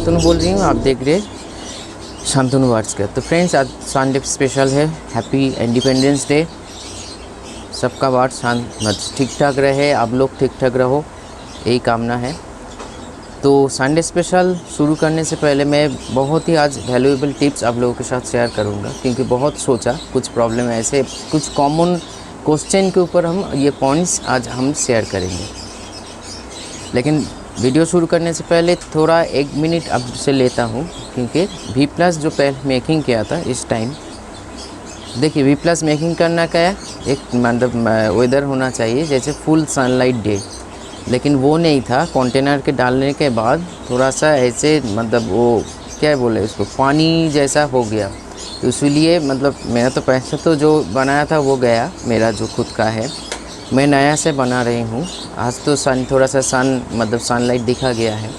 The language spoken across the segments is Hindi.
शांतनु बोल रही हूँ, आप देख रहे शांतनु वार्ड्स का। तो फ्रेंड्स, आज संडे स्पेशल है। Happy independence day. सबका वार्ड शांत ठीक ठाक रहे, आप लोग ठीक ठाक रहो, यही कामना है। तो संडे स्पेशल शुरू करने से पहले मैं बहुत ही आज वैल्यूएबल टिप्स आप लोगों के साथ शेयर करूंगा, क्योंकि बहुत सोचा कुछ प्रॉब्लम ऐसे कुछ कॉमन क्वेश्चन के ऊपर हम ये पॉइंट्स आज हम शेयर करेंगे। लेकिन वीडियो शुरू करने से पहले थोड़ा 1 मिनट आपसे लेता हूँ, क्योंकि V+ जो पहले मेकिंग किया था इस टाइम, देखिए V+ मेकिंग करना क्या है, एक मतलब वेदर होना चाहिए जैसे फुल सनलाइट डे, लेकिन वो नहीं था। कंटेनर के डालने के बाद थोड़ा सा ऐसे मतलब वो क्या बोले उसको, पानी जैसा हो गया। तो इसलिए मतलब मेरा तो पैसा तो जो बनाया था वो गया, मेरा जो खुद का है, मैं नया से बना रही हूँ। आज तो थोड़ा सा मतलब सनलाइट दिखा गया है,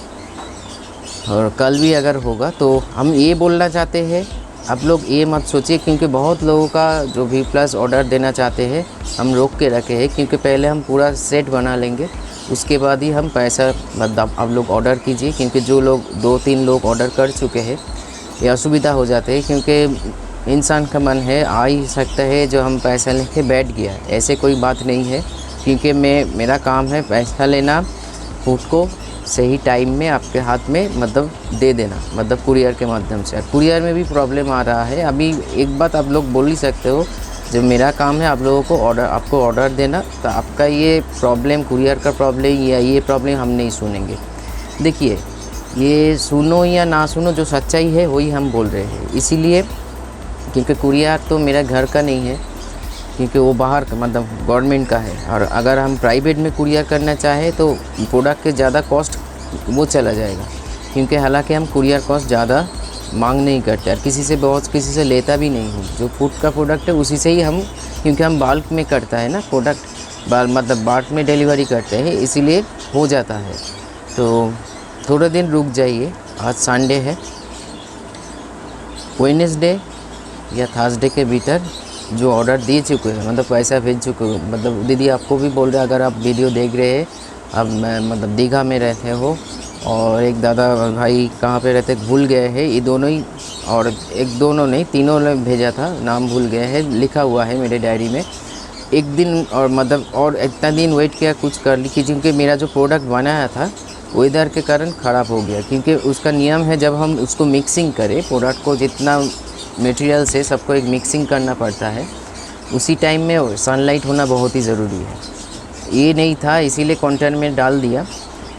और कल भी अगर होगा तो हम ये बोलना चाहते हैं। आप लोग ये मत सोचिए, क्योंकि बहुत लोगों का जो V+ ऑर्डर देना चाहते हैं हम रोक के रखे हैं, क्योंकि पहले हम पूरा सेट बना लेंगे, उसके बाद ही हम पैसा मतलब आप लोग ऑर्डर कीजिए। क्योंकि जो लोग 2-3 लोग ऑर्डर कर चुके हैं, ये असुविधा हो जाते हैं, क्योंकि इंसान का मन है आ ही सकता है जो हम पैसा लेके बैठ गया, ऐसे कोई बात नहीं है। क्योंकि मेरा काम है पैसा लेना, फूड को सही टाइम में आपके हाथ में मतलब दे देना, मतलब कुरियर के माध्यम से। कुरियर में भी प्रॉब्लम आ रहा है। अभी एक बात आप लोग बोल ही सकते हो, जब मेरा काम है आप लोगों को आपको ऑर्डर देना, तो आपका ये प्रॉब्लम, कुरियर का प्रॉब्लम या ये प्रॉब्लम हम नहीं सुनेंगे। देखिए, ये सुनो या ना सुनो, जो सच्चाई है वही हम बोल रहे हैं। इसीलिए क्योंकि कुरियर तो मेरा घर का नहीं है, क्योंकि वो बाहर का मतलब गवर्नमेंट का है, और अगर हम प्राइवेट में कुरियर करना चाहें तो प्रोडक्ट के ज़्यादा कॉस्ट वो चला जाएगा। क्योंकि हालांकि हम कुरियर कॉस्ट ज़्यादा मांग नहीं करते, और किसी से लेता भी नहीं हूँ। जो फूड का प्रोडक्ट है उसी से ही हम, क्योंकि हम बल्क में करता है ना प्रोडक्ट, मतलब बल्क में डिलीवरी करते हैं, इसीलिए हो जाता है। तो थोड़ा दिन रुक जाइए। आज संडे है, वेडनेसडे या थर्सडे के भीतर जो ऑर्डर दे चुके हैं, मतलब पैसा भेज चुके हो, मतलब दीदी आपको भी बोल रहे हैं, अगर आप वीडियो देख रहे हैं, अब मैं मतलब दीघा में रहते हो, और एक दादा भाई कहाँ पे रहते भूल गए हैं, ये दोनों ही, और एक दोनों नहीं तीनों ने भेजा था, नाम भूल गए हैं, लिखा हुआ है मेरे डायरी में। एक दिन और मतलब और इतना दिन वेट किया, कुछ कर ली, क्योंकि मेरा जो प्रोडक्ट बनाया था वेदर के कारण ख़राब हो गया। क्योंकि उसका नियम है, जब हम उसको मिक्सिंग करें प्रोडक्ट को, जितना मटेरियल से सबको एक मिक्सिंग करना पड़ता है, उसी टाइम में सनलाइट होना बहुत ही ज़रूरी है। ये नहीं था, इसीलिए कंटेनर में डाल दिया,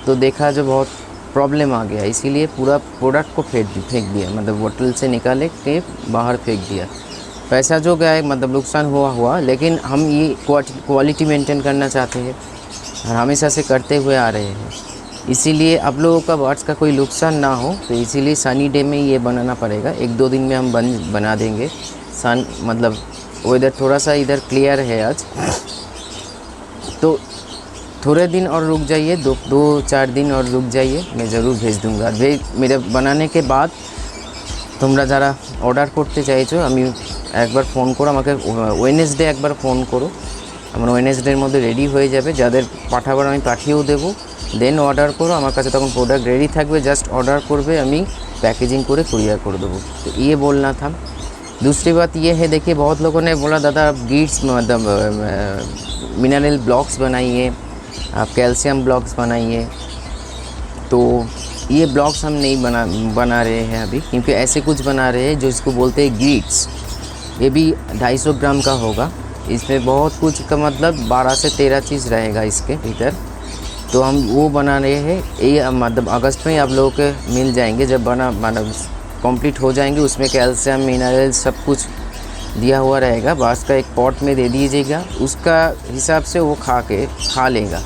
तो देखा जो बहुत प्रॉब्लम आ गया, इसीलिए पूरा प्रोडक्ट को फेंक दिया, मतलब बोतल से निकाले के बाहर फेंक दिया। पैसा जो गया मतलब नुकसान हुआ, लेकिन हम ये क्वालिटी मेंटेन करना चाहते हैं और हमेशा से करते हुए आ रहे हैं। इसीलिए आप लोगों का वाट्स का कोई नुकसान ना हो, तो इसीलिए सनी डे में ये बनाना पड़ेगा। 1-2 दिन में हम बना देंगे। मतलब वेदर थोड़ा सा इधर क्लियर है आज, तो थोड़े दिन और रुक जाइए, 2-4 दिन और रुक जाइए, मैं ज़रूर भेज दूँगा। मेरे बनाने के बाद তোমরা যারা অর্ডার করতে চাইছো, আমি একবার ফোন করো আমাকে, ওয়েডনেসডে একবার ফোন করো, আমার ওয়েডনেসডের মধ্যে রেডি হয়ে যাবে। যাদের পাঠাবার আমি পাঠিয়েও দেবো, দেন অর্ডার করো, আমার কাছে তখন प्रोडक्ट रेडी থাকবে, জাস্ট অর্ডার করবে, আমি पैकेजिंग করে कुरियर कर देबो। तो ये बोलना था। दूसरी बात ये है, देखिए बहुत लोगों ने बोला दादा आप गिट्स मतलब मिनरल ब्लॉक्स बनाइए, आप कैल्शियम ब्लॉक्स बनाइए। तो ये ब्लॉक्स हम नहीं बना रहे हैं अभी, क्योंकि ऐसे कुछ बना रहे हैं जो इसको बोलते हैं ग्रिड्स। ये भी 250 ग्राम का होगा, इसमें बहुत कुछ का मतलब 12 से 13 चीज़ रहेगा इसके भीतर। तो हम वो बना रहे हैं, ये मतलब अगस्त में आप लोगों के मिल जाएंगे, जब मतलब कंप्लीट हो जाएंगे। उसमें कैल्शियम मिनरल सब कुछ दिया हुआ रहेगा। बाँस का एक पॉट में दे दीजिएगा, उसका हिसाब से वो खा लेगा।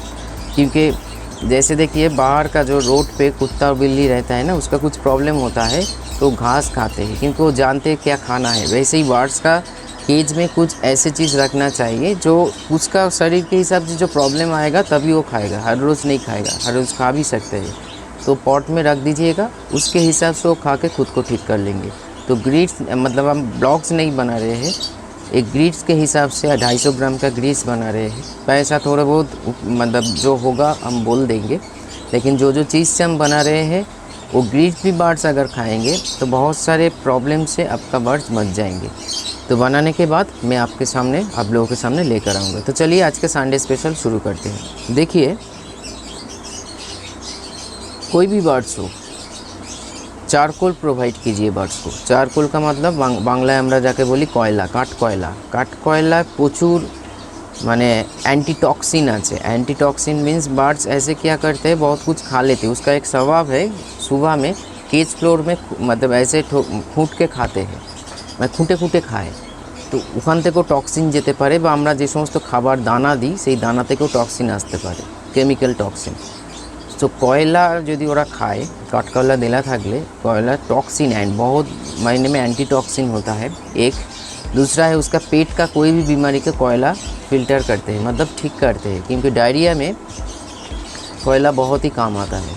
क्योंकि जैसे देखिए बाहर का जो रोड पे कुत्ता और बिल्ली रहता है ना, उसका कुछ प्रॉब्लम होता है तो घास खाते हैं, क्योंकि वो जानते हैं क्या खाना है। वैसे ही बर्ड्स का केज में कुछ ऐसे चीज़ रखना चाहिए जो उसका शरीर के हिसाब से जो प्रॉब्लम आएगा तभी वो खाएगा, हर रोज़ नहीं खाएगा, हर रोज़ खा भी सकते हैं। तो पॉट में रख दीजिएगा, उसके हिसाब से वो खा के खुद को ठीक कर लेंगे। तो ग्रिड्स मतलब हम ब्लॉक्स नहीं बना रहे हैं, एक ग्रिड्स के हिसाब से 250 ग्राम का ग्रिड्स बना रहे हैं। पैसा थोड़ा बहुत मतलब जो होगा हम बोल देंगे, लेकिन जो चीज़ से हम बना रहे हैं वो ग्रीस भी बर्ड्स अगर खाएंगे तो बहुत सारे प्रॉब्लम से आपका बर्ड्स बच जाएंगे। तो बनाने के बाद मैं आपके सामने, आप लोगों के सामने लेकर आऊँगा। तो चलिए आज के संडे स्पेशल शुरू करते हैं। देखिए, कोई भी बर्ड्स हो, चारकोल प्रोवाइड कीजिए बर्ड्स को। चारकोल का मतलब बांग्लाয় আমরা যাকে বলি কয়লা, কাঠকয়লা प्रचुर माने एंटीटॉक्सिन আছে। एंटीटॉक्सिन मीन्स बर्ड्स ऐसे क्या करते हैं, बहुत कुछ खा लेते हैं। उसका एक स्वभाव है, सुबह में केज फ्लोर में मतलब ऐसे खूंट के खाते हैं, মানে খুঁটে খুঁটে খায়। তো ওখান থেকেও টক্সিন যেতে পারে, বা আমরা যে সমস্ত খাবার দানা দিই সেই দানা থেকেও টক্সিন আসতে পারে, কেমিক্যাল টক্সিন। तो कोयला यदि ওরা खाए, काठकोयला देला থাকলে कोयला टॉक्सिन एंड बहुत मायने में एंटी टॉक्सिन होता है एक। दूसरा है उसका पेट का कोई भी बीमारी का कोयला फ़िल्टर करते हैं, मतलब ठीक करते हैं। क्योंकि डायरिया में कोयला बहुत ही काम आता है,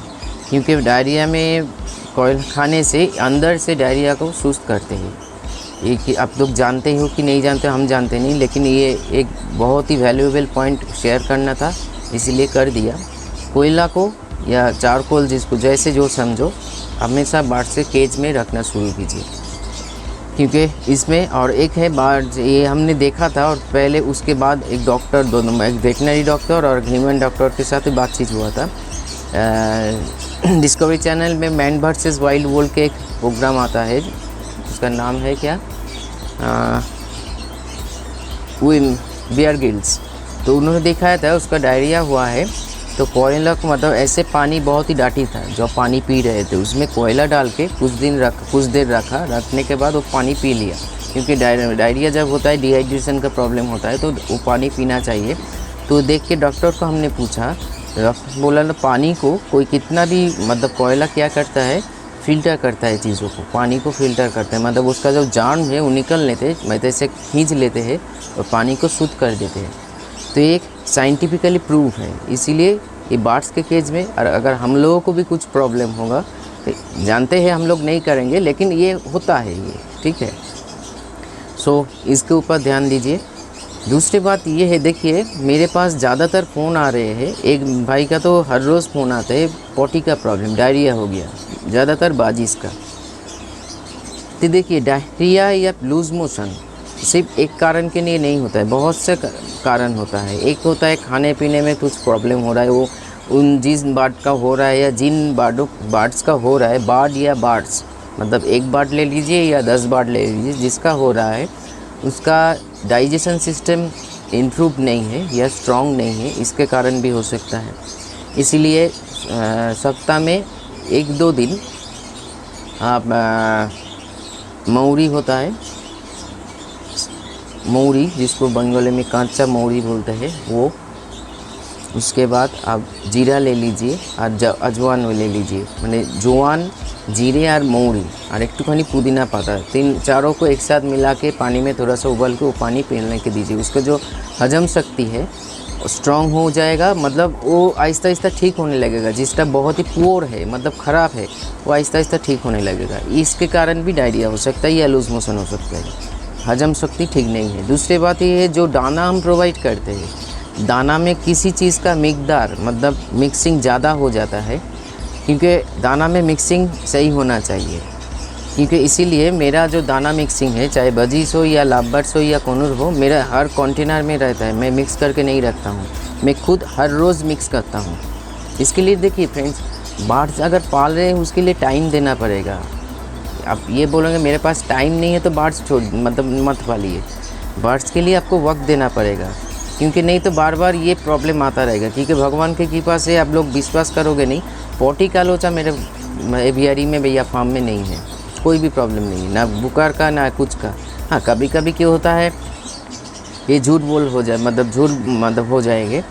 क्योंकि डायरिया में कोयला खाने से अंदर से डायरिया को सुस्त करते हैं। ये कि आप लोग जानते हो कि नहीं जानते, हम जानते नहीं, लेकिन ये एक बहुत ही वैल्यूएबल पॉइंट शेयर करना था, इसीलिए कर दिया। कोयला को या चारकोल, जिसको जैसे जो समझो, हमेशा बर्ड से केज में रखना शुरू कीजिए, क्योंकि इसमें। और एक है बर्ड, ये हमने देखा था, और पहले उसके बाद एक डॉक्टर, दोनों, एक वेटनरी डॉक्टर और ह्यूमन डॉक्टर के साथ बातचीत हुआ था। डिस्कवरी चैनल में मैन वर्सेस वाइल्ड बोल के एक प्रोग्राम आता है, उसका नाम है क्या, बियर गिल्स। तो उन्होंने दिखाया था उसका डायरिया हुआ है, तो कोयला को मतलब ऐसे पानी बहुत ही डाटी था, जो पानी पी रहे थे उसमें कोयला डाल के कुछ देर रखा, रखने के बाद वो पानी पी लिया। क्योंकि डायरिया जब होता है, डिहाइड्रेशन का प्रॉब्लम होता है, तो वो पानी पीना चाहिए। तो देख के डॉक्टर को हमने पूछा, डॉक्टर बोला ना, पानी को कोई कितना भी, मतलब कोयला क्या करता है, फ़िल्टर करता है चीज़ों को, पानी को फ़िल्टर करता है। मतलब उसका जो जार्म है वो निकल लेते हैं, मतलब ऐसे खींच लेते हैं और पानी को शुद्ध कर देते हैं। तो एक साइंटिफिकली प्रूफ है। इसीलिए ये बर्ड्स के केज में, और अगर हम लोगों को भी कुछ प्रॉब्लम होगा तो जानते हैं हम लोग नहीं करेंगे, लेकिन ये होता है, ये ठीक है। सो इसके ऊपर ध्यान दीजिए। दूसरी बात ये है, देखिए मेरे पास ज़्यादातर फ़ोन आ रहे हैं। एक भाई का तो हर रोज़ फ़ोन आता है, पोटी का प्रॉब्लम, डायरिया हो गया, ज़्यादातर बाजिस का। तो देखिए, डायरिया या लूज़ मोशन सिर्फ एक कारण के लिए नहीं होता है, बहुत से कारण होता है। एक होता है खाने पीने में कुछ प्रॉब्लम हो रहा है, वो उन जिस बर्ड का हो रहा है या जिन बर्ड्स का हो रहा है, बर्ड या बर्ड्स, मतलब एक बर्ड ले लीजिए या 10 बर्ड ले लीजिए, जिसका हो रहा है उसका डाइजेशन सिस्टम इम्प्रूव नहीं है या स्ट्रॉन्ग नहीं है, इसके कारण भी हो सकता है। इसीलिए सप्ताह में 1-2 दिन आप मौरी होता है, मौरी जिसको बंगाली में कांचा मौरी बोलते हैं, वो, उसके बाद आप जीरा ले लीजिए और अजवान ले लीजिए, माने जवान, जीरे और मौरी और एकटूखानी पुदीना पाता, 3-4 को एक साथ मिला के पानी में थोड़ा सा उबाल के वो पानी पीने के दीजिए। उसका जो हजम शक्ति है स्ट्रॉन्ग हो जाएगा, मतलब वो आहिस्ता आहिस्ता ठीक होने लगेगा। जिसका बहुत ही पुअर है, मतलब ख़राब है, वो आहिस्ता आहिस्ता ठीक होने लगेगा। इसके कारण भी डायरिया हो सकता है या लूज मोशन हो सकता है, हजम शक्ति ठीक नहीं है। दूसरी बात ये है, जो दाना हम प्रोवाइड करते हैं, दाना में किसी चीज़ का मिकदार, मतलब मिक्सिंग ज़्यादा हो जाता है, क्योंकि दाना में मिक्सिंग सही होना चाहिए। क्योंकि इसीलिए मेरा जो दाना मिक्सिंग है, चाहे बजीस हो या लाभबर्ड्स हो या कोनूर हो, मेरा हर कंटेनर में रहता है, मैं मिक्स करके नहीं रखता हूँ, मैं खुद हर रोज़ मिक्स करता हूँ। इसके लिए देखिए फ्रेंड्स, बर्ड्स अगर पाल रहे हैं उसके लिए टाइम देना पड़ेगा। आप ये बोलोगे मेरे पास टाइम नहीं है तो बर्ड्स छोड़, मतलब मत पालिए। बर्ड्स के लिए आपको वक्त देना पड़ेगा, क्योंकि नहीं तो बार बार ये प्रॉब्लम आता रहेगा। क्योंकि भगवान की कृपा से आप लोग विश्वास करोगे नहीं, पोटी का लोचा मेरे एवियरी में भैया फार्म में नहीं है, कोई भी प्रॉब्लम नहीं है, ना बुखार का ना कुछ का। हाँ, कभी कभी क्या होता है, ये झूठ बोल हो जाए, मतलब हो जाएंगे।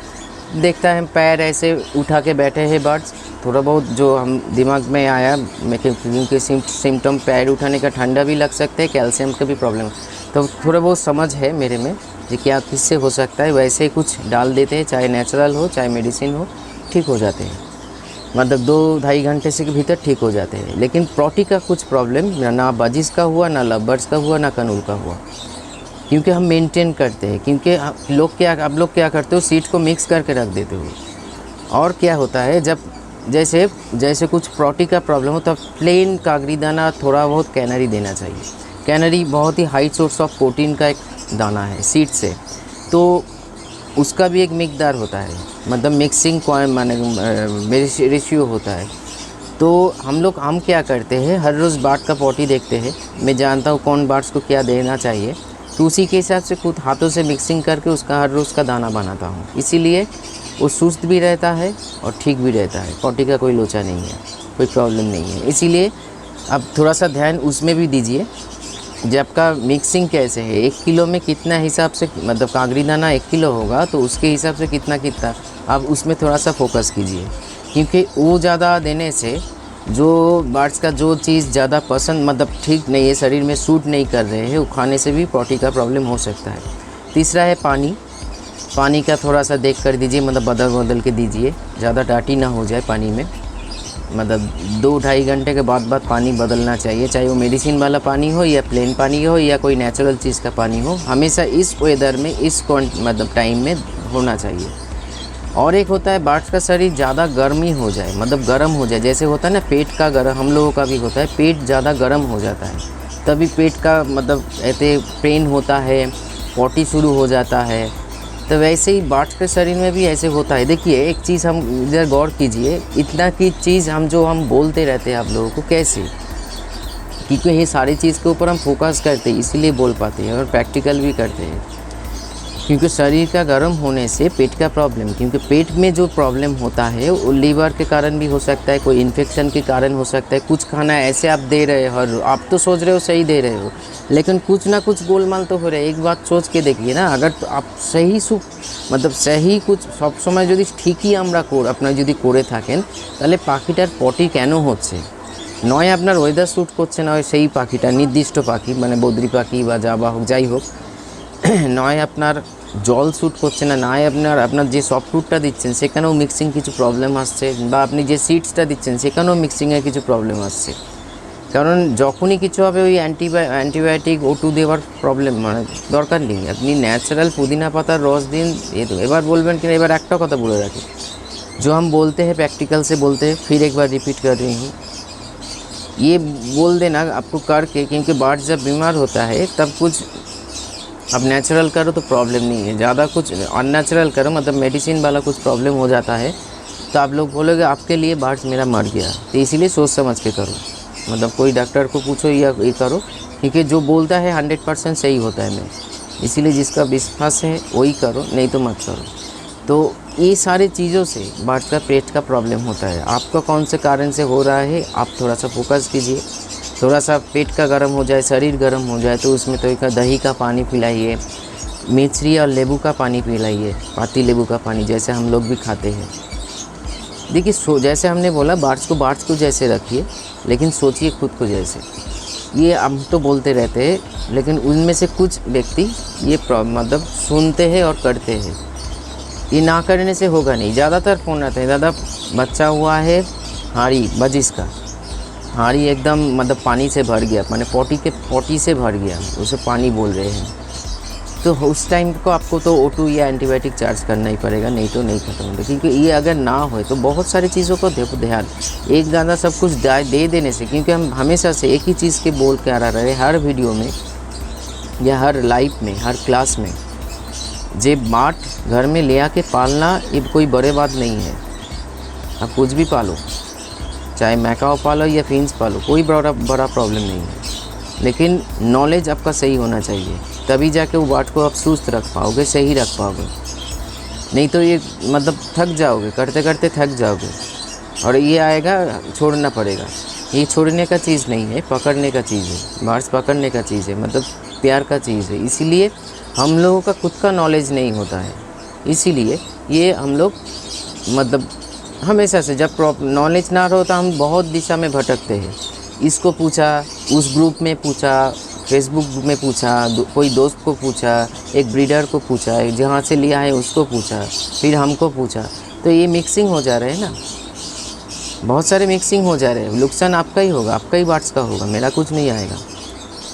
देखता है पैर ऐसे उठा के बैठे हैं बर्ड्स, थोड़ा बहुत जो हम दिमाग में आया, मैं क्योंकि सिम्टम पैर उठाने का, ठंडा भी लग सकता है, कैल्शियम का भी प्रॉब्लम, तो थोड़ा बहुत समझ है मेरे में कि क्या किससे हो सकता है। वैसे ही कुछ डाल देते हैं, चाहे नेचुरल हो चाहे मेडिसिन हो, ठीक हो जाते हैं, मतलब 2-2.5 घंटे से के भीतर ठीक हो जाते हैं। लेकिन प्रोटी का कुछ प्रॉब्लम ना बाजिस का हुआ, ना लवबर्ड्स का हुआ, ना कनूर का हुआ, क्योंकि हम मेंटेन करते हैं। क्योंकि आप लोग क्या करते हो, सीड को मिक्स करके रख देते हो। और क्या होता है, जब जैसे जैसे कुछ प्रोटी का प्रॉब्लम हो तो प्लेन कागरी दाना थोड़ा बहुत कैनरी देना चाहिए। कैनरी बहुत ही हाई सोर्स ऑफ प्रोटीन का एक दाना है सीड से, तो उसका भी एक मिकदार होता है, मतलब मिक्सिंग माने रेशियो होता है। तो हम क्या करते हैं, हर रोज़ बाट का पॉटी देखते हैं, मैं जानता हूँ कौन बाट्स को क्या देना चाहिए, तो उसी के हिसाब से खुद हाथों से मिक्सिंग करके उसका हर रोज़ का दाना बनाता हूँ। इसीलिए वो सुस्त भी रहता है और ठीक भी रहता है, पॉटी का कोई लोचा नहीं है, कोई प्रॉब्लम नहीं है। इसीलिए आप थोड़ा सा ध्यान उसमें भी दीजिए, जब आपका मिक्सिंग कैसे है, 1 किलो में कितना हिसाब से, मतलब कागरी दाना 1 किलो होगा तो उसके हिसाब से कितना कितना आप उसमें थोड़ा सा फोकस कीजिए, क्योंकि वो ज़्यादा देने से जो बर्ड्स का जो चीज़ ज़्यादा पसंद मतलब ठीक नहीं है, शरीर में सूट नहीं कर रहे हैं, वो खाने से भी पॉटी का प्रॉब्लम हो सकता है। तीसरा है पानी। पानी का थोड़ा सा देख कर दीजिए, मतलब बदल के दीजिए, ज़्यादा टाटी ना हो जाए पानी में, मतलब 2-2.5 घंटे के बाद पानी बदलना चाहिए, चाहे वो मेडिसिन वाला पानी हो या प्लेन पानी हो या कोई नेचुरल चीज़ का पानी हो, हमेशा इस वेदर में इस मतलब टाइम में होना चाहिए। और एक होता है बर्ड्स का शरीर ज़्यादा गर्मी हो जाए, मतलब गर्म हो जाए, जैसे होता है ना पेट का गर्म, हम लोगों का भी होता है, पेट ज़्यादा गर्म हो जाता है, तभी पेट का मतलब ऐसे पेन होता है, पॉटी शुरू हो जाता है। तो वैसे ही बर्ड्स के शरीर में भी ऐसे होता है। देखिए एक चीज़ हम इधर गौर कीजिए, इतना की चीज़ हम बोलते रहते हैं आप लोगों को, कैसे, क्योंकि ये सारी चीज़ के ऊपर हम फोकस करते हैं, इसीलिए बोल पाते हैं और प्रैक्टिकल भी करते हैं। क्योंकि शरीर का गर्म होने से पेट का प्रॉब्लम, क्योंकि पेट में जो प्रॉब्लम होता है वो लीवर के कारण भी हो सकता है, कोई इन्फेक्शन के कारण हो सकता है। कुछ खाना ऐसे आप दे रहे हो और आप तो सोच रहे हो सही दे रहे हो, लेकिन कुछ ना कुछ गोलमाल तो हो रहा है। एक बात सोच के देखिए ना, अगर तो आप सही मतलब सही कुछ सब समय যদি ঠিকই আমরা আপনারা যদি করে থাকেন, তাহলে পাখিটার পটি কেন হচ্ছে? নয় আপনার ওয়েদার শ্যুট করছে, নয় সেই পাখিটা নির্দিষ্ট পাখি মানে বদ্রি পাখি বা জাবা হোক যাই হোক, নয় আপনার জল শ্যুট করছে না, নয় আপনার যে সফট ফুডটা দিচ্ছেন সেখানেও মিক্সিং কিছু প্রবলেম আসছে, বা আপনি যে সিডসটা দিচ্ছেন সেখানেও মিক্সিংয়ের কিছু প্রবলেম আসছে। কারণ যখনই কিছু হবে ওই অ্যান্টিবায়োটিক ওটু দেওয়ার প্রবলেম মানে দরকার নেই, আপনি ন্যাচারাল পুদিনা পাতার রস দিন। এবার বলবেন कि এবার একটা কথা বলে রাখি, जो हम बोलते हैं प्रैक्टिकल से बोलते हैं, फिर एक बार रिपीट कर रही हूँ, ये बोल देना आपको करके, क्योंकि बर्ड जब बीमार होता है तब कुछ अब नेचुरल करो तो प्रॉब्लम नहीं है, ज़्यादा कुछ अननेचुरल करो मतलब मेडिसिन वाला कुछ प्रॉब्लम हो जाता है तो आप लोग बोलोगे आपके लिए बर्ड्स मेरा मर गया। तो इसीलिए सोच समझ के करो, मतलब कोई डॉक्टर को पूछो या ये करो, क्योंकि जो बोलता है 100% सही होता है। मैं इसीलिए जिसका विश्वास है वही करो, नहीं तो मत करो। तो ये सारी चीज़ों से बर्ड्स का पेट का प्रॉब्लम होता है। आपका कौन से कारण से हो रहा है आप थोड़ा सा फोकस कीजिए। थोड़ा सा पेट का गर्म हो जाए, शरीर गर्म हो जाए तो उसमें तो एक दही का पानी पिलाइए, मिश्री और नींबू का पानी पिलाइए, पाती नींबू का पानी जैसे हम लोग भी खाते हैं। देखिए जैसे हमने बोला बर्ड्स को जैसे रखिए, लेकिन सोचिए खुद को जैसे। ये हम तो बोलते रहते हैं, लेकिन उनमें से कुछ व्यक्ति ये मतलब सुनते हैं और करते हैं। ये ना करने से होगा नहीं। ज़्यादातर फ़ोन आते हैं, दादा बच्चा हुआ है हाड़ी बजिस का, हाड़ी एकदम मतलब पानी से भर गया, माने पॉटी से भर गया, उसे पानी बोल रहे हैं। तो उस टाइम को आपको तो O2 या एंटीबायोटिक चार्ज करना ही पड़ेगा, नहीं तो नहीं ख़त्म होगा। क्योंकि ये अगर ना हो तो बहुत सारी चीज़ों को देखो ध्यान, एक ज़्यादा सब कुछ दे देने से, क्योंकि हम हमेशा से एक ही चीज़ के बोल के आ रहे हर वीडियो में या हर लाइव में हर क्लास में, जे बाट घर में ले आके पालना ये कोई बड़े बात नहीं है। आप कुछ भी पालो, चाहे मैकाओ पालो या फिंच पालो, कोई बड़ा प्रॉब्लम नहीं है, लेकिन नॉलेज आपका सही होना चाहिए, तभी जाके वो बाट को आप सुस्त रख पाओगे, सही रख पाओगे। नहीं तो ये मतलब थक जाओगे, करते करते थक जाओगे और ये आएगा छोड़ना पड़ेगा। ये छोड़ने का चीज़ नहीं है, पकड़ने का चीज़ है। बर्ड्स पकड़ने का चीज़ है, मतलब प्यार का चीज़ है। इसीलिए हम लोगों का खुद का नॉलेज नहीं होता है, इसीलिए ये हम लोग मतलब हमेशा से जब नॉलेज ना रहो तो हम बहुत दिशा में भटकते हैं। इसको पूछा, उस ग्रुप में पूछा, फेसबुक में पूछा, कोई दोस्त को पूछा, एक ब्रीडर को पूछा, जहाँ से लिया है उसको पूछा, फिर हमको पूछा, तो ये मिक्सिंग हो जा रहे हैं ना, बहुत सारे मिक्सिंग हो जा रहे हैं। नुकसान आपका ही होगा, आपका ही बर्ड्स का होगा, मेरा कुछ नहीं आएगा,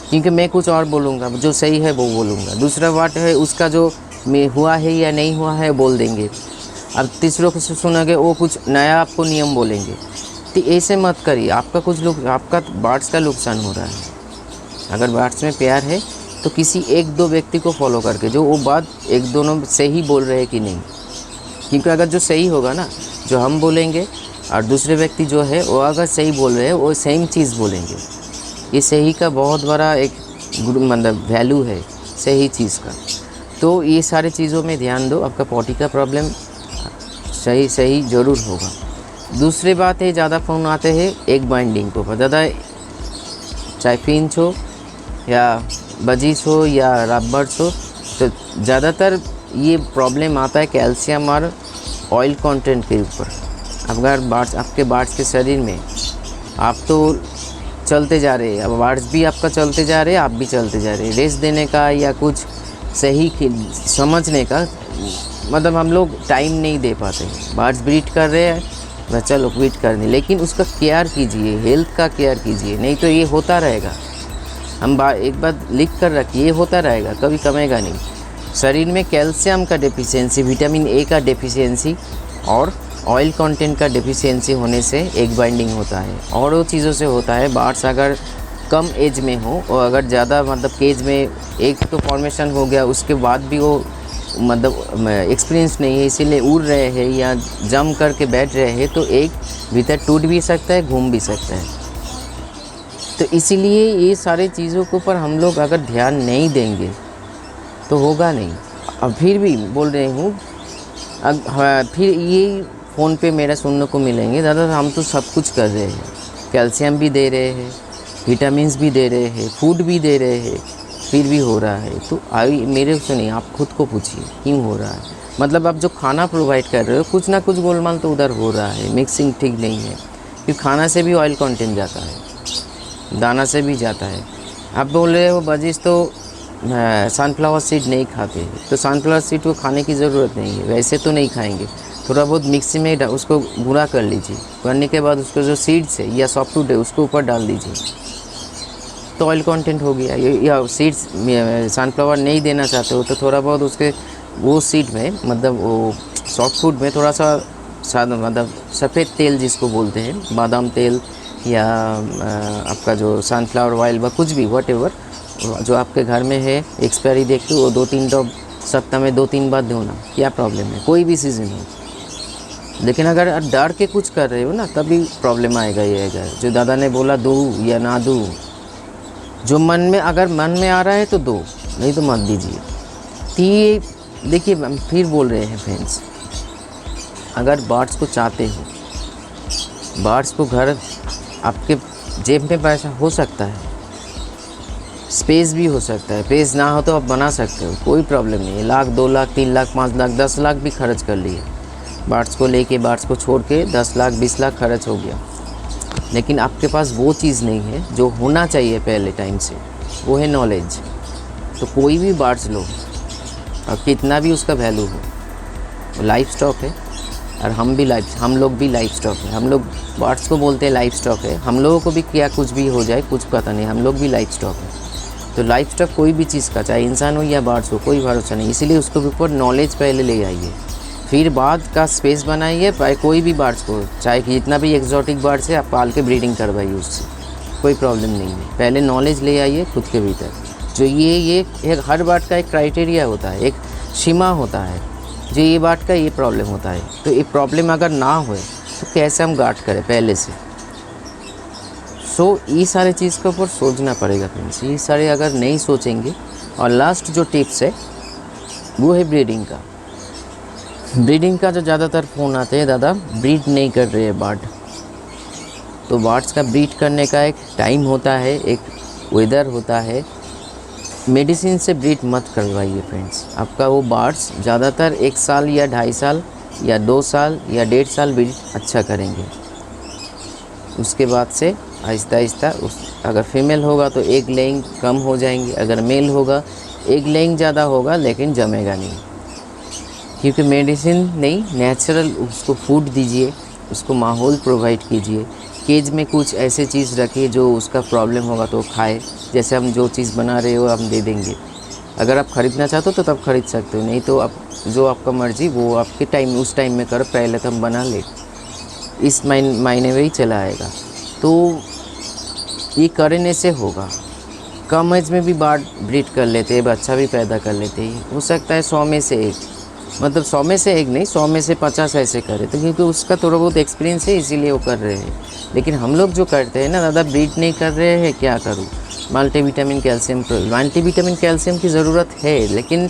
क्योंकि मैं कुछ और बोलूँगा, जो सही है वो बोलूँगा। दूसरा बात है उसका जो हुआ है या नहीं हुआ है बोल देंगे, अब तीसरों को सुनोगे वो कुछ नया आपको नियम बोलेंगे, तो ऐसे मत करिए। आपका आपका बर्ड्स का नुकसान हो रहा है। अगर बर्ड्स में प्यार है तो किसी एक दो व्यक्ति को फॉलो करके जो वो बात एक दोनों सही बोल रहे हैं कि नहीं, क्योंकि अगर जो सही होगा ना, जो हम बोलेंगे और दूसरे व्यक्ति जो है वो अगर सही बोल रहे हैं वो सेम चीज़ बोलेंगे। ये सही का बहुत बड़ा एक मतलब वैल्यू है सही चीज़ का। तो ये सारे चीज़ों में ध्यान दो, आपका पॉटी का प्रॉब्लम सही ज़रूर होगा। दूसरी बात है, ज़्यादा फ़ोन आते हैं एग बाइंडिंग को, ज़्यादा चाहे फिंच हो या बजीज हो या रबर्ड्स हो, तो ज़्यादातर ये प्रॉब्लम आता है कैल्शियम और ऑयल कंटेंट के ऊपर। अगर आपके बर्ड्स के शरीर में आप तो चलते जा रहे हैं, अब बर्ड्स भी आपका चलते जा रहे हैं, आप भी चलते जा रहे हैं, रेस्ट देने का या कुछ सही समझने का मतलब हम लोग टाइम नहीं दे पाते। बर्ड्स ब्रीड कर रहे हैं, वह चलो ब्रीड करनी, लेकिन उसका केयर कीजिए, हेल्थ का केयर कीजिए, नहीं तो ये होता रहेगा। हम एक बात लिख कर रखिए, ये होता रहेगा, कभी कमेगा नहीं। शरीर में कैल्शियम का डेफिशिएंसी, विटामिन ए का डेफिशिएंसी और ऑयल कंटेंट का डेफिशिएंसी होने से एग बाइंडिंग होता है। और वो चीज़ों से होता है, बर्ड्स अगर कम एज में हो और अगर ज़्यादा मतलब केज में एक तो फॉर्मेशन हो गया, उसके बाद भी वो मतलब एक्सपीरियंस नहीं है, इसीलिए उड़ रहे हैं या जम करके बैठ रहे हैं, तो एग भीतर टूट भी सकता है, घूम भी सकता है। तो इसीलिए ये सारे चीज़ों के ऊपर हम लोग अगर ध्यान नहीं देंगे तो होगा नहीं। अब फिर भी बोल रही हूँ, अब फिर ये फ़ोन पे मेरा सुनने को मिलेंगे, दादा हम तो सब कुछ कर रहे हैं, कैल्शियम भी दे रहे हैं, विटामिन्स भी दे रहे हैं, फूड भी दे रहे हैं, फिर भी हो रहा है। तो मेरे से नहीं, आप खुद को पूछिए क्यों हो रहा है। मतलब आप जो खाना प्रोवाइड कर रहे हो, कुछ ना कुछ गोलमाल तो उधर हो रहा है, मिक्सिंग ठीक नहीं है, क्योंकि खाना से भी ऑयल कंटेंट जाता है, दाना से भी जाता है। आप बोल रहे हो बजिस तो सनफ्लावर सीड नहीं खाते, तो सनफ्लावर सीड को खाने की ज़रूरत नहीं है, वैसे तो नहीं खाएंगे, थोड़ा बहुत मिक्सी में उसको गुड़ा कर लीजिए, करने के बाद उसको जो सीड्स है या सॉफ्टवुड है उसको ऊपर डाल दीजिए, तो ऑयल कंटेंट हो गया। या सीड्स सनफ्लावर नहीं देना चाहते हो तो थोड़ा बहुत उसके वो सीड में मतलब वो सॉफ्टवुड में थोड़ा सा सादा मतलब सफ़ेद तेल जिसको बोलते हैं, बादाम तेल या आपका जो सनफ्लावर ऑयल व कुछ भी व्हाटएवर जो आपके घर में है, एक्सपायरी देख के वो 2-3 ड्रॉप सप्ताह में 2-3 बार धोना, क्या प्रॉब्लम है, कोई भी सीज़न हो। लेकिन अगर डर के कुछ कर रहे हो ना, तभी प्रॉब्लम आएगा। ये आएगा जो दादा ने बोला दूँ या ना दूँ, जो मन में अगर मन में आ रहा है तो दो, नहीं तो मत दीजिए। तो देखिए फिर बोल रहे हैं फ्रेंड्स, अगर बर्ड्स को चाहते हो, बर्ड्स को घर आपके जेब में पैसा हो सकता है, स्पेस भी हो सकता है, स्पेस ना हो तो आप बना सकते हो, कोई प्रॉब्लम नहीं है। 1 लाख 2 लाख 3 लाख 5 लाख 10 लाख भी खर्च कर लिए, बर्ड्स को लेके बर्ड्स को छोड़ के 10 लाख 20 लाख खर्च हो गया, लेकिन आपके पास वो चीज़ नहीं है जो होना चाहिए पहले टाइम से, वो है नॉलेज। तो कोई भी बर्ड्स लो और कितना भी उसका वैल्यू हो, वो लाइफ स्टॉक है, और हम लोग भी लाइफ स्टॉक है। हम लोग बर्ड्स को बोलते हैं लाइफ स्टॉक है, हम लोगों को भी क्या कुछ भी हो जाए कुछ पता नहीं, हम लोग भी लाइफ स्टॉक है। तो लाइफ स्टॉक कोई भी चीज़ का, चाहे इंसान हो या बर्ड्स हो, कोई भरोसा नहीं, इसीलिए उसके ऊपर नॉलेज पहले ले आइए, फिर बाद का स्पेस बनाइए। कोई भी बर्ड्स को, चाहे जितना भी एक्जॉटिक बर्ड्स है, आप पाल के ब्रीडिंग करवाइए, उससे कोई प्रॉब्लम नहीं है। पहले नॉलेज ले आइए खुद के भीतर, जो ये एक हर बर्ड का एक क्राइटेरिया होता है, एक सीमा होता है, जो ये बर्ड का ये प्रॉब्लम होता है। तो ये प्रॉब्लम अगर ना हो तो कैसे हम गार्ड करें पहले से। ये सारे चीज़ के ऊपर सोचना पड़ेगा फ्रेंड्स, ये सारे अगर नहीं सोचेंगे। और लास्ट जो टिप्स है वो है ब्रीडिंग का। ब्रीडिंग का जो ज़्यादातर फ़ोन आते हैं, दादा ब्रीड नहीं कर रहे हैं बर्ड, तो बर्ड्स का ब्रीड करने का एक टाइम होता है, एक वेदर होता है। मेडिसिन से ब्रीड मत करवाइए फ्रेंड्स। आपका वो बर्ड्स ज़्यादातर 1 साल या 2.5 साल या 2 साल या 1.5 साल ब्रीड अच्छा करेंगे, उसके बाद से आहिस्ता आहिस्ता अगर फीमेल होगा तो एग लेइंग कम हो जाएंगे, अगर मेल होगा एग लेइंग ज़्यादा होगा लेकिन जमेगा नहीं, क्योंकि मेडिसिन नहीं, नेचुरल उसको फूड दीजिए, उसको माहौल प्रोवाइड कीजिए। केज में कुछ ऐसे चीज़ रखिए जो उसका प्रॉब्लम होगा तो खाए, जैसे हम जो चीज़ बना रहे हो हम दे देंगे, अगर आप ख़रीदना चाहते हो तो तब खरीद सकते हो, नहीं तो आप जो आपका मर्ज़ी वो आपके टाइम उस टाइम में करो, पहले तो हम बना ले, इस महीने में ही चला आएगा। तो ये करने से होगा। कम एज में भी बार्ड ब्रीड कर लेते हैं, बच्चा भी पैदा कर लेते हैं, हो सकता है 100 में से एक, मतलब 100 में से एक नहीं, 100 में से 50 ऐसे करे, तो क्योंकि उसका थोड़ा बहुत एक्सपीरियंस है इसीलिए वो कर रहे हैं। लेकिन हम लोग जो करते हैं ना, ज़्यादा ब्रीड नहीं कर रहे हैं, क्या करूँ, मल्टीविटामिन कैल्शियम की ज़रूरत है, लेकिन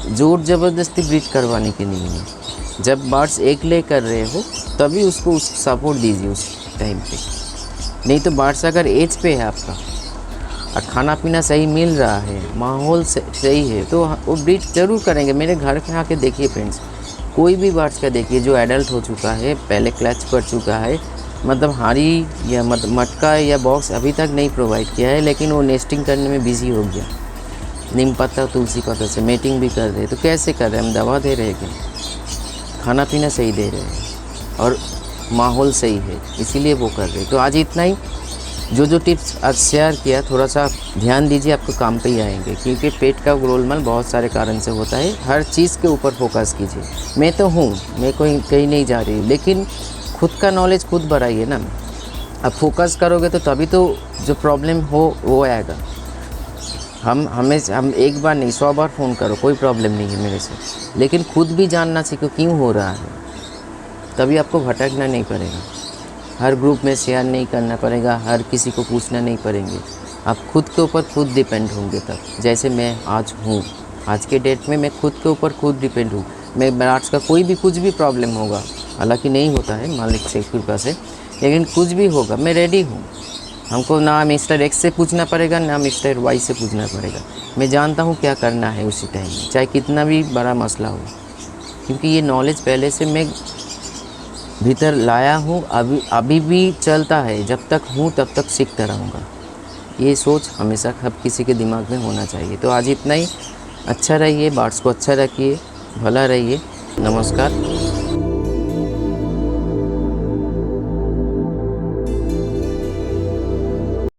ज़ोर ज़बरदस्ती ब्रीड करवाने की नहीं है। जब बर्ड्स एक ले कर रहे हो तभी उसको उस सपोर्ट दीजिए उस टाइम पे, नहीं तो बर्ड्स अगर एज पे है आपका और खाना पीना सही मिल रहा है, माहौल सही है, तो वो ब्रीड ज़रूर करेंगे। मेरे घर पे आके देखिए फ्रेंड्स, कोई भी बर्ड्स का देखिए जो एडल्ट हो चुका है, पहले क्लच कर चुका है, मतलब हारी या मटका या बॉक्स अभी तक नहीं प्रोवाइड किया है, लेकिन वो नेस्टिंग करने में बिज़ी हो गया, नीम पत्ता तुलसी पत्ता से मेटिंग भी कर रहे हैं। तो कैसे कर रहे हैं, हम दवा दे रहे हैं क्या, खाना पीना सही दे रहे हैं और माहौल सही है, इसीलिए वो कर रहे हैं। तो आज इतना ही, जो टिप्स आज शेयर किया, थोड़ा सा ध्यान दीजिए, आपको काम पे ही आएंगे, क्योंकि पेट का गोलमाल बहुत सारे कारण से होता है। हर चीज़ के ऊपर फोकस कीजिए। मैं तो हूँ, मैं कोई कहीं नहीं जा रही, लेकिन खुद का नॉलेज खुद बढ़ाइए ना। अब फोकस करोगे तो तभी तो जो प्रॉब्लम हो वो आएगा। हम एक बार नहीं 100 बार फ़ोन करो, कोई प्रॉब्लम नहीं है मेरे से, लेकिन खुद भी जानना सीखो क्यों हो रहा है, तभी आपको भटकना नहीं पड़ेगा। हर ग्रुप में शेयर नहीं करना पड़ेगा, हर किसी को पूछना नहीं पड़ेंगे, आप खुद के ऊपर खुद डिपेंड होंगे तब। जैसे मैं आज हूँ, आज के डेट में मैं खुद के ऊपर खुद डिपेंड हूँ। मैं बर्ड्स का कोई भी कुछ भी प्रॉब्लम होगा, हालांकि नहीं होता है मालिक से कृपा से, लेकिन कुछ भी होगा मैं रेडी हूँ। हमको ना मिस्टर एक्स से पूछना पड़ेगा, ना मिस्टर वाई से पूछना पड़ेगा। मैं जानता हूँ क्या करना है उसी टाइम में, चाहे कितना भी बड़ा मसला हो, क्योंकि ये नॉलेज पहले से मैं भीतर लाया हूँ, अभी भी चलता है। जब तक हूँ तब तक सीखता रहूँगा। ये सोच हमेशा हर किसी के दिमाग में होना चाहिए। तो आज इतना ही। अच्छा रहिए, बर्ड्स को अच्छा रखिए, भला रहिए। नमस्कार।